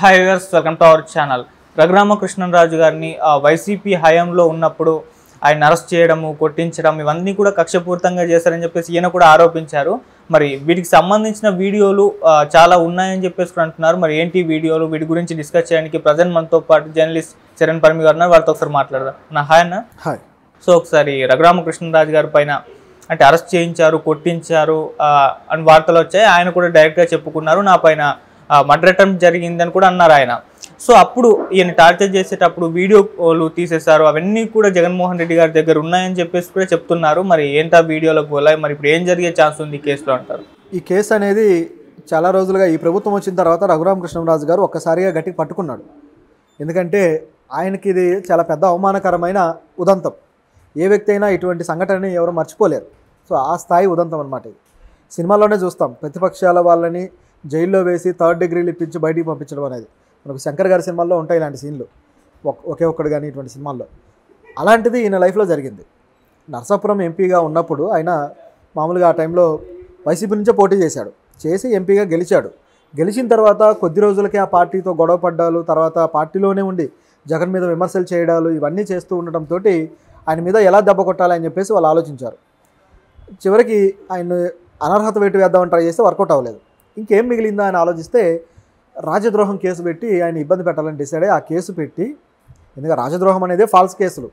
Hi viewers, welcome to our channel. Raghuramakrishnaraju గారిని వైసీపీ హయాంలో ఉన్నప్పుడు ఆయన అరెస్ట్ చేయడము, కొట్టించడం ఇవన్నీ కూడా కక్షపూరితంగా చేశారని చెప్పేసి ఈయన కూడా ఆరోపించారు. మరి వీటికి సంబంధించిన వీడియోలు చాలా ఉన్నాయని చెప్పేసి అంటున్నారు. మరి ఏంటి వీడియోలు, వీటి గురించి డిస్కస్ చేయడానికి ప్రజెంట్ మనతో పాటు జర్నలిస్ట్ చరణ్ పరమి గారు ఉన్నారు. వాళ్ళతో ఒకసారి మాట్లాడదాం. హాయ్ అన్న. హాయ్. సో ఒకసారి రఘురామకృష్ణరాజు గారి పైన అంటే అరెస్ట్ చేయించారు, కొట్టించారు అని వార్తలు వచ్చాయి. ఆయన కూడా డైరెక్ట్గా చెప్పుకున్నారు, నా పైన మర్డర్ అటెంప్ట్ జరిగిందని కూడా అన్నారు ఆయన. సో అప్పుడు ఈయన టార్చర్ చేసేటప్పుడు వీడియోలు తీసేశారు, అవన్నీ కూడా జగన్మోహన్ రెడ్డి గారి దగ్గర ఉన్నాయని చెప్పేసి కూడా చెప్తున్నారు. మరి ఏంటా వీడియోలకు పోలాయి, మరి ఇప్పుడు ఏం జరిగే ఛాన్స్ ఉంది ఈ కేసులో అంటారు? ఈ కేసు అనేది చాలా రోజులుగా ఈ ప్రభుత్వం వచ్చిన తర్వాత రఘురామకృష్ణరాజు గారు ఒక్కసారిగా గట్టిగా పట్టుకున్నాడు. ఎందుకంటే ఆయనకి ఇది చాలా పెద్ద అవమానకరమైన ఉదంతం. ఏ వ్యక్తి అయినా ఇటువంటి సంఘటనని ఎవరు మర్చిపోలేరు. సో ఆ స్థాయి ఉదంతం అనమాట ఇది. సినిమాల్లోనే చూస్తాం, ప్రతిపక్షాల వాళ్ళని జైల్లో వేసి 3rd డిగ్రీలు ఇప్పించి బయటికి పంపించడం అనేది. మనకు శంకర్ గారి సినిమాల్లో ఉంటాయి ఇలాంటి సీన్లు, ఒకే ఒక్కడు కానీ ఇటువంటి సినిమాల్లో. అలాంటిది ఈయన లైఫ్లో జరిగింది. నరసాపురం ఎంపీగా ఉన్నప్పుడు ఆయన మామూలుగా ఆ టైంలో వైసీపీ నుంచే పోటీ చేసి ఎంపీగా గెలిచాడు. గెలిచిన తర్వాత కొద్ది రోజులకే ఆ పార్టీతో గొడవ పడ్డాలు, తర్వాత పార్టీలోనే ఉండి జగన్ మీద విమర్శలు చేయడాలు ఇవన్నీ చేస్తూ ఉండటంతో ఆయన మీద ఎలా దెబ్బ కొట్టాలని చెప్పేసి వాళ్ళు ఆలోచించారు. చివరికి ఆయన అనర్హత వేటు వేద్దామని ట్రై చేస్తే వర్కౌట్ అవ్వలేదు. ఇంకేం మిగిలిందా అని ఆలోచిస్తే రాజద్రోహం కేసు పెట్టి ఆయన ఇబ్బంది పెట్టాలని డిసైడ్ అయ్యి ఆ కేసు పెట్టి, ఎందుకంటే రాజద్రోహం అనేది ఫాల్స్ కేసులు.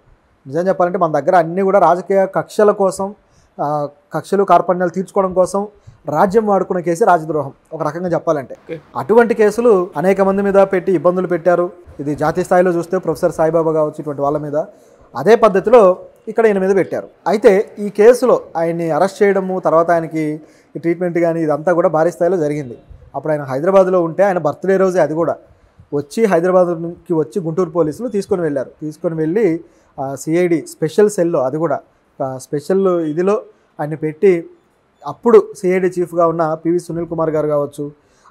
నిజం చెప్పాలంటే మన దగ్గర అన్నీ కూడా రాజకీయ కక్షల కోసం, కక్షలు కార్పణ్యాలు తీర్చుకోవడం కోసం రాజ్యం వాడుకునే కేసు రాజద్రోహం ఒక రకంగా చెప్పాలంటే. అటువంటి కేసులు అనేక మంది మీద పెట్టి ఇబ్బందులు పెట్టారు. ఇది జాతీయ స్థాయిలో చూస్తే ప్రొఫెసర్ సాయిబాబా కావచ్చు, ఇటువంటి వాళ్ళ మీద అదే పద్ధతిలో ఇక్కడ ఈయన మీద పెట్టారు. అయితే ఈ కేసులో ఆయన్ని అరెస్ట్ చేయడము, తర్వాత ఆయనకి ఈ ట్రీట్మెంట్ కానీ ఇదంతా కూడా భారీ స్థాయిలో జరిగింది. అప్పుడు ఆయన హైదరాబాద్లో ఉంటే ఆయన బర్త్డే రోజే అది కూడా వచ్చి హైదరాబాద్కి వచ్చి గుంటూరు పోలీసులు తీసుకొని వెళ్ళి సిఐడి స్పెషల్ సెల్లో, అది కూడా స్పెషల్ ఇదిలో ఆయన పెట్టి, అప్పుడు సిఐడి చీఫ్గా ఉన్న పివి సునీల్ కుమార్ గారు కావచ్చు,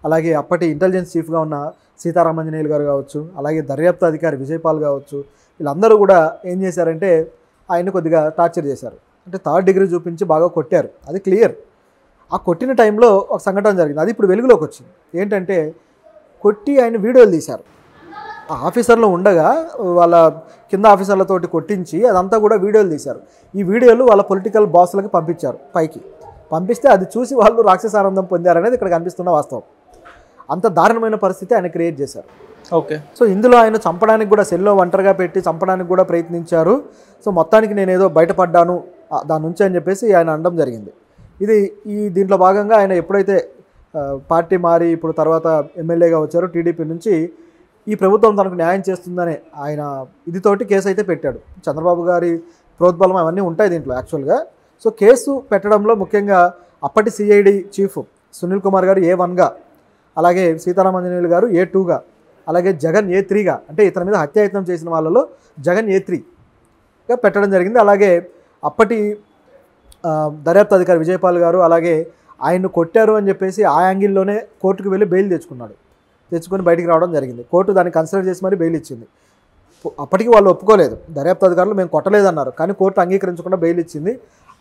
అలాగే అప్పటి ఇంటెలిజెన్స్ చీఫ్గా ఉన్న సీతారామంజనేయులు గారు కావచ్చు, అలాగే దర్యాప్తు అధికారి విజయపాల్ కావచ్చు, వీళ్ళందరూ కూడా ఏం చేశారంటే ఆయన్ని కొద్దిగా టార్చర్ చేశారు. అంటే 3rd డిగ్రీ చూపించి బాగా కొట్టారు, అది క్లియర్. ఆ కొట్టిన టైంలో ఒక సంఘటన జరిగింది, అది ఇప్పుడు వెలుగులోకి వచ్చింది. ఏంటంటే కొట్టి ఆయన వీడియోలు తీశారు. ఆ ఆఫీసర్లు ఉండగా వాళ్ళ కింద ఆఫీసర్లతోటి కొట్టించి అదంతా కూడా వీడియోలు తీశారు. ఈ వీడియోలు వాళ్ళ పొలిటికల్ బాస్లకి పంపించారు. పైకి పంపిస్తే అది చూసి వాళ్ళు రాక్షసానందం పొందారనేది ఇక్కడ కనిపిస్తున్న వాస్తవం. అంత దారుణమైన పరిస్థితి ఆయన క్రియేట్ చేశారు. ఓకే. సో ఇందులో ఆయన చంపడానికి కూడా సెల్లో ఒంటరిగా పెట్టి చంపడానికి కూడా ప్రయత్నించారు. సో మొత్తానికి నేనేదో బయటపడ్డాను దాని నుంచి అని చెప్పేసి ఆయన అనడం జరిగింది. దీంట్లో భాగంగా ఆయన ఎప్పుడైతే పార్టీ మారి ఇప్పుడు తర్వాత ఎమ్మెల్యేగా వచ్చారో టీడీపీ నుంచి, ఈ ప్రభుత్వం తనకు న్యాయం చేస్తుందనే ఆయన ఇదితోటి కేసు అయితే పెట్టాడు. చంద్రబాబు గారి ప్రోద్బలం అవన్నీ ఉంటాయి దీంట్లో యాక్చువల్గా. సో కేసు పెట్టడంలో ముఖ్యంగా అప్పటి సిఐడి చీఫ్ సునీల్ కుమార్ గారు A1గా, అలాగే సీతారామంజనేయులు గారు A2గా, అలాగే జగన్ A3గా, అంటే ఇతని మీద హత్యాయత్నం చేసిన వాళ్ళలో జగన్ A3గా పెట్టడం జరిగింది. అలాగే అప్పటి దర్యాప్తు అధికారి విజయపాల్ గారు అలాగే ఆయన్ను కొట్టారు అని చెప్పేసి ఆ యాంగిల్లోనే కోర్టుకు వెళ్ళి బెయిల్ తెచ్చుకొని బయటికి రావడం జరిగింది. కోర్టు దాన్ని కన్సిడర్ చేసి మరి బెయిల్ ఇచ్చింది. అప్పటికి వాళ్ళు ఒప్పుకోలేదు, దర్యాప్తు అధికారులు మేము కొట్టలేదన్నారు, కానీ కోర్టు అంగీకరించకుండా బెయిల్ ఇచ్చింది.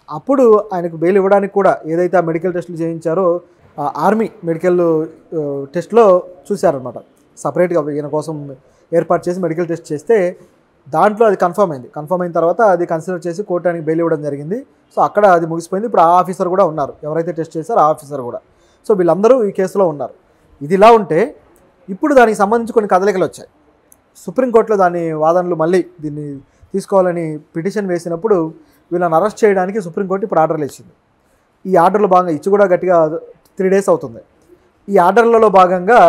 అప్పుడు ఆయనకు బెయిల్ ఇవ్వడానికి కూడా ఏదైతే ఆ మెడికల్ టెస్టులు చేయించారో ఆర్మీ మెడికల్ టెస్ట్లో చూశారనమాట. సపరేట్గా ఈయన కోసం ఏర్పాటు చేసి మెడికల్ టెస్ట్ చేస్తే దాంట్లో అది కన్ఫర్మ్ అయిన తర్వాత అది కన్సిడర్ చేసి కోర్టు ఆయనకి బెయిల్ ఇవ్వడం జరిగింది. సో అక్కడ అది ముగిసిపోయింది. ఇప్పుడు ఆ ఆఫీసర్ కూడా ఉన్నారు, ఎవరైతే టెస్ట్ చేశారో ఆ ఆఫీసర్ కూడా. సో వీళ్ళందరూ ఈ కేసులో ఉన్నారు. ఇది ఇలా ఉంటే ఇప్పుడు దానికి సంబంధించి కొన్ని కదలికలు వచ్చాయి. సుప్రీంకోర్టులో దాని వాదనలు మళ్ళీ దీన్ని తీసుకోవాలని పిటిషన్ వేసినప్పుడు వీళ్ళని అరెస్ట్ చేయడానికి సుప్రీంకోర్టు ఇప్పుడు ఆర్డర్లు ఇచ్చింది. ఈ ఆర్డర్లో భాగంగా ఇచ్చి కూడా గట్టిగా 3 days అవుతుంది. ఈ ఆర్డర్లలో భాగంగా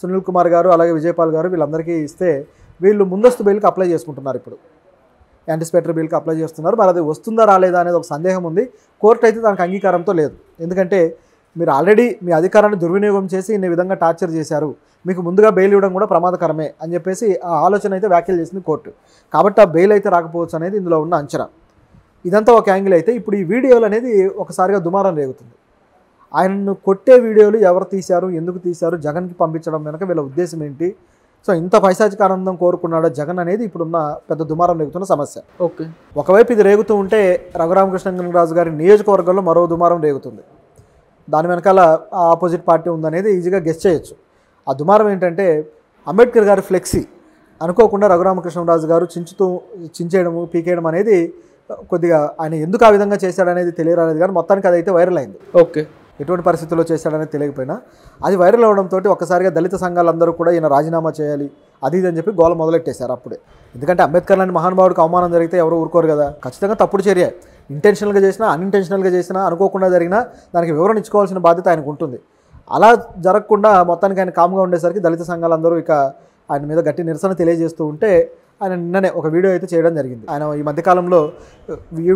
సునీల్ కుమార్ గారు అలాగే విజయపాల్ గారు వీళ్ళందరికీ ఇస్తే వీళ్ళు ముందస్తు బెయిల్కి అప్లై చేసుకుంటున్నారు. ఇప్పుడు యాంటిసిపేటరీ బెయిల్కి అప్లై చేస్తున్నారు. మరి అది వస్తుందా రాలేదా అనేది ఒక సందేహం ఉంది. కోర్టు అయితే దానికి అంగీకారంతో లేదు. ఎందుకంటే మీరు ఆల్రెడీ మీ అధికారాన్ని దుర్వినియోగం చేసి ఇన్ని విధంగా టార్చర్ చేశారు, మీకు ముందుగా బెయిల్ ఇవ్వడం కూడా ప్రమాదకరమే అని చెప్పేసి ఆ ఆలోచన అయితే వ్యాఖ్యలు చేసింది కోర్టు. కాబట్టి ఆ బెయిల్ అయితే రాకపోవచ్చు అనేది ఇందులో ఉన్న అంచనా. ఇదంతా ఒక యాంగిల్ అయితే ఇప్పుడు ఈ వీడియోలు అనేది ఒకసారిగా దుమారం రేగుతుంది. ఆయనను కొట్టే వీడియోలు ఎవరు తీశారు, ఎందుకు తీశారు, జగన్కి పంపించడం వెనక వీళ్ళ ఉద్దేశం ఏంటి, సో ఇంత పైశాచిక ఆనందం కోరుకున్నాడు జగన్ అనేది ఇప్పుడున్న పెద్ద దుమారం రేగుతున్న సమస్య. ఓకే. ఒకవైపు ఇది రేగుతూ ఉంటే రఘురామకృష్ణరాజు గారి నియోజకవర్గంలో మరో దుమారం రేగుతుంది. దాని వెనకాల ఆపోజిట్ పార్టీ ఉందనేది ఈజీగా గెస్ చేయొచ్చు. ఆ దుమారం ఏంటంటే అంబేద్కర్ గారి ఫ్లెక్సీ అనుకోకుండా రఘురామకృష్ణరాజు గారు చించేయడము పీకేయడం అనేది కొద్దిగా ఆయన ఎందుకు ఆ విధంగా చేశాడనేది తెలియరాలేదు, కానీ మొత్తానికి అదైతే వైరల్ అయింది. ఓకే, ఎటువంటి పరిస్థితుల్లో చేశాడనేది తెలియకపోయినా అది వైరల్ అవడంతో ఒక్కసారిగా దళిత సంఘాలందరూ కూడా ఈయన రాజీనామా చేయాలి అది ఇది అని చెప్పి గోల మొదలెట్టేశారు అప్పుడే. ఎందుకంటే అంబేద్కర్ లాంటి మహానుభావుడికి అవమానం జరిగితే ఎవరు ఊరుకోరు కదా. ఖచ్చితంగా తప్పుడు చర్య, ఇంటెన్షనల్గా చేసినా అన్ఇంటెన్షనల్గా చేసినా అనుకోకుండా జరిగినా దానికి వివరణ ఇచ్చుకోవాల్సిన బాధ్యత ఆయనకు ఉంటుంది. అలా జరగకుండా మొత్తానికి ఆయన కామ్గా ఉండేసరికి దళిత సంఘాలందరూ ఇక ఆయన మీద గట్టి నిరసన తెలియజేస్తూ ఉంటే ఆయన నిన్ననే ఒక వీడియో అయితే చేయడం జరిగింది. ఆయన ఈ మధ్యకాలంలో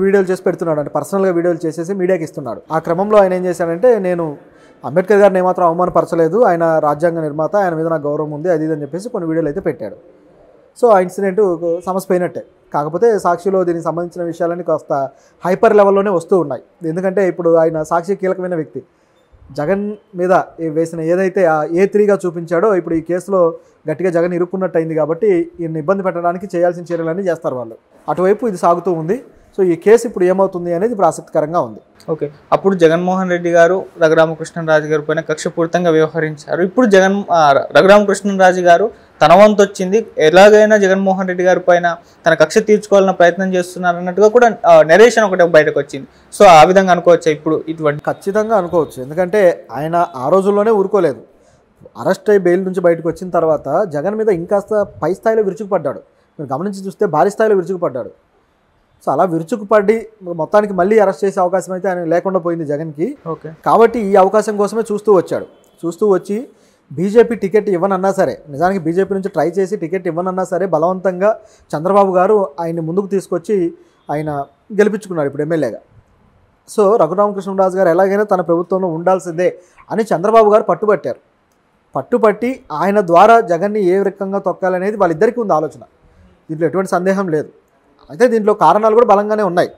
వీడియోలు చేసి పెడుతున్నాడు, అంటే పర్సనల్గా వీడియోలు చేసేసి మీడియాకి ఇస్తున్నాడు. ఆ క్రమంలో ఆయన ఏం చేశాడంటే, నేను అంబేద్కర్ గారిని ఏమాత్రం అవమానపరచలేదు, ఆయన రాజ్యాంగ నిర్మాత, ఆయన మీద నాకు గౌరవం ఉంది అది ఇది అని చెప్పేసి కొన్ని వీడియోలు అయితే పెట్టాడు. సో ఆ ఇన్సిడెంట్ సమస్య పోయినట్టే. కాకపోతే సాక్షిలో దీనికి సంబంధించిన విషయాలన్నీ కాస్త హైపర్ లెవెల్లోనే వస్తూ ఉన్నాయి. ఎందుకంటే ఇప్పుడు ఆయన సాక్షి కీలకమైన వ్యక్తి. జగన్ మీద వేసిన ఏదైతే A3గా చూపించాడో ఇప్పుడు ఈ కేసులో గట్టిగా జగన్ ఇరుక్కున్నట్టు అయింది కాబట్టి ఈయన్ని ఇబ్బంది పెట్టడానికి చేయాల్సిన చర్యలన్నీ చేస్తారు వాళ్ళు. అటువైపు ఇది సాగుతూ ఉంది. సో ఈ కేసు ఇప్పుడు ఏమవుతుంది అనేది ఇప్పుడు ఆసక్తికరంగా ఉంది. ఓకే, అప్పుడు జగన్మోహన్ రెడ్డి గారు రఘురామకృష్ణరాజు గారి పైన కక్షపూరితంగా వ్యవహరించారు. ఇప్పుడు రఘురామకృష్ణరాజు గారు తన వంతు వచ్చింది, ఎలాగైనా జగన్మోహన్ రెడ్డి గారి పైన తన కక్ష తీర్చుకోవాలన్న ప్రయత్నం చేస్తున్నారు అన్నట్టుగా కూడా నెరేషన్ ఒకటి బయటకు వచ్చింది. సో ఆ విధంగా అనుకోవచ్చా ఇప్పుడు? ఇటువంటి ఖచ్చితంగా అనుకోవచ్చు. ఎందుకంటే ఆయన ఆ రోజుల్లోనే ఊరుకోలేదు. అరెస్ట్ అయ్యి బెయిల్ నుంచి బయటకు వచ్చిన తర్వాత జగన్ మీద ఇంకాస్త పై స్థాయిలో విరుచుకుపడ్డాడు. మీరు గమనించి చూస్తే భారీ స్థాయిలో విరుచుకుపడ్డాడు. సో అలా విరుచుకుపడి మొత్తానికి మళ్ళీ అరెస్ట్ చేసే అవకాశం అయితే ఆయన లేకుండా పోయింది జగన్కి. ఓకే, కాబట్టి ఈ అవకాశం కోసమే చూస్తూ వచ్చి బీజేపీ టికెట్ ఇవ్వనన్నా సరే, నిజానికి బీజేపీ నుంచి ట్రై చేసి టికెట్ ఇవ్వనన్నా సరే బలవంతంగా చంద్రబాబు గారు ఆయన్ని ముందుకు తీసుకొచ్చి ఆయన గెలిపించుకున్నారు ఇప్పుడు ఎమ్మెల్యేగా. సో రఘురామకృష్ణరాజు గారు ఎలాగైనా తన ప్రభుత్వంలో ఉండాల్సిందే అని చంద్రబాబు గారు పట్టుపట్టి ఆయన ద్వారా జగన్ని ఏ రకంగా తొక్కాలనేది వాళ్ళిద్దరికీ ఉంది ఆలోచన. దీంట్లో ఎటువంటి సందేహం లేదు. అయితే దీంట్లో కారణాలు కూడా బలంగానే ఉన్నాయి.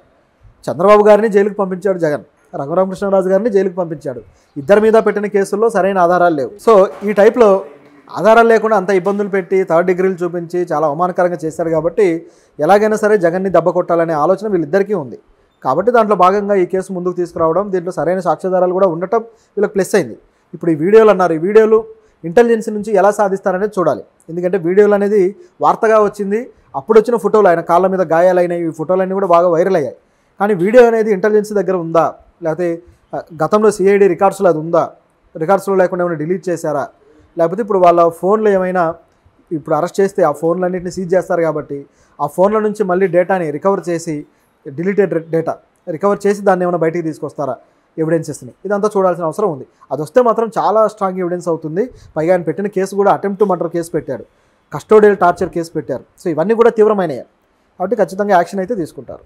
చంద్రబాబు గారిని జైలుకు పంపించాడు జగన్, రఘురామకృష్ణరాజు గారిని జైలుకు పంపించాడు. ఇద్దరి మీద పెట్టిన కేసుల్లో సరైన ఆధారాలు లేవు. సో ఈ టైప్లో ఆధారాలు లేకుండా అంత ఇబ్బందులు పెట్టి థర్డ్ డిగ్రీలు చూపించి చాలా అవమానకరంగా చేశారు. కాబట్టి ఎలాగైనా సరే జగన్ని దెబ్బ కొట్టాలనే ఆలోచన వీళ్ళిద్దరికీ ఉంది. కాబట్టి దాంట్లో భాగంగా ఈ కేసు ముందుకు తీసుకురావడం, దీంట్లో సరైన సాక్ష్యాధారాలు కూడా ఉండటం వీళ్ళకి ప్లస్ అయింది. ఇప్పుడు ఈ వీడియోలు అన్నారు, ఈ వీడియోలు ఇంటెలిజెన్స్ నుంచి ఎలా సాధిస్తారనేది చూడాలి. ఎందుకంటే వీడియోలు అనేది వార్తగా వచ్చింది, అప్పుడు వచ్చిన ఫోటోలు ఆయన కాళ్ళ మీద గాయాలైనవి, ఈ ఫోటోలన్నీ కూడా బాగా వైరల్ అయ్యాయి. కానీ వీడియో అనేది ఇంటెలిజెన్స్ దగ్గర ఉందా, లేకపోతే గతంలో CID రికార్డ్స్లో అది ఉందా, రికార్డ్స్లో లేకుండా ఏమైనా డిలీట్ చేశారా, లేకపోతే ఇప్పుడు వాళ్ళ ఫోన్లో ఏమైనా ఇప్పుడు అరెస్ట్ చేస్తే ఆ ఫోన్లన్నింటినీ సీజ్ చేస్తారు కాబట్టి ఆ ఫోన్ల నుంచి మళ్ళీ డేటాని రికవర్ చేసి డిలీటెడ్ డేటా రికవర్ చేసి దాన్ని ఏమైనా బయటికి తీసుకొస్తారా ఎవిడెన్సెస్ని, ఇదంతా చూడాల్సిన అవసరం ఉంది. అది వస్తే మాత్రం చాలా స్ట్రాంగ్ ఎవిడెన్స్ అవుతుంది. పైగా ఆయన పెట్టిన కేసు కూడా అటెంప్ట్ టు మర్డర్ కేసు పెట్టాడు, కస్టోడియల్ టార్చర్ కేసు పెట్టారు. సో ఇవన్నీ కూడా తీవ్రమైనవి కాబట్టి ఖచ్చితంగా యాక్షన్ అయితే తీసుకుంటారు.